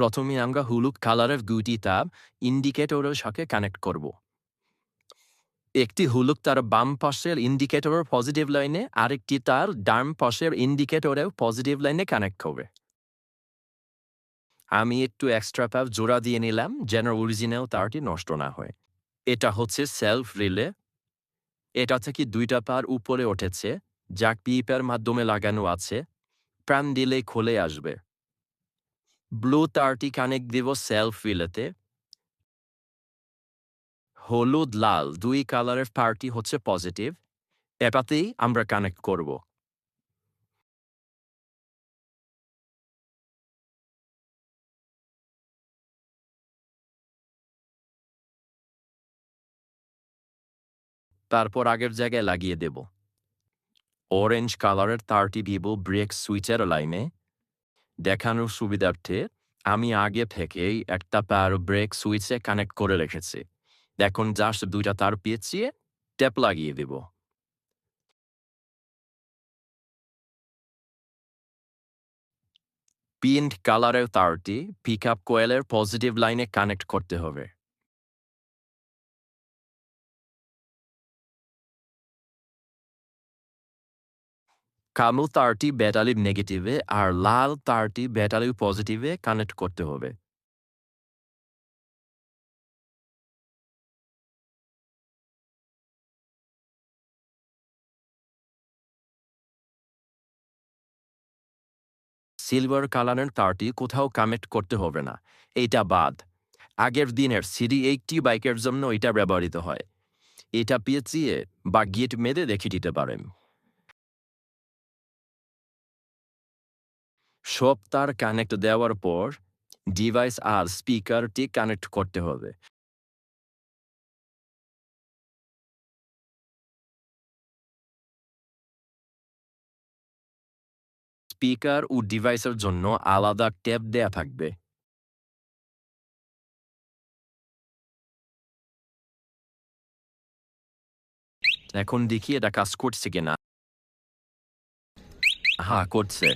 প্রথমে আমরা হলুদ কালারের দুইটি তার ইন্ডিকেটরের সাথে কানেক্ট করব। একটি হলুদ তার বাম পাশের ইন্ডিকেটরের পজিটিভ লাইনে, আরেকটি তার ডান পাশের ইন্ডিকেটরেও পজিটিভ লাইনে কানেক্ট হবে। আমি একটু এক্সট্রা পাব জোড়া দিয়ে নিলাম যেন অরিজিনাল তারটি নষ্ট না হয়। এটা হচ্ছে সেলফ রিলে। এটা থেকে দুইটা পার উপরে উঠেছে, যা ক্লিপের মাধ্যমে লাগানো আছে। প্রাণ দিলেই খুলে আসবে। ব্লু তারটি কানেক্ট দিব সেলফ রিলেতে। হলুদ লাল দুই কালারের পার্টি হচ্ছে পজিটিভ, এটাতেই আমরা কানেক্ট করব। তারপর আগের জায়গায় লাগিয়ে দেব। অরেঞ্জ কালারের তারটি দিব ব্রেক সুইচের লাইনে। দেখানোর সুবিধার্থে আমি আগে থেকেই একটা তার ব্রেক সুইচে কানেক্ট করে রেখেছি। এখন জাস্ট দুইটা তার পেঁচিয়ে ট্যাপ লাগিয়ে দেব। পিঙ্ক কালারের তারটি পিকআপ কয়েলের পজিটিভ লাইনে কানেক্ট করতে হবে। কালো তারটি ব্যাটারির নেগেটিভে আর লাল তারটি ব্যাটারির পজিটিভে কানেক্ট করতে হবে। সিলভার কালারের তারটি কোথাও কানেক্ট করতে হবে না, এইটা বাদ। আগের দিনের CD80 বাইকের জন্য এটা ব্যবহৃত হয়। এটা পেঁচিয়ে বা গিট মেরে রেখে দিতে পারেন। সব তার কানেক্ট দেওয়ার পর ডিভাইস আর স্পিকারটি কানেক্ট করতে হবে। স্পিকার ও ডিভাইসের জন্য আলাদা ট্যাব দেয়া থাকবে। এখন দেখি এটা কাজ করছে কিনা। হ্যাঁ, করছে।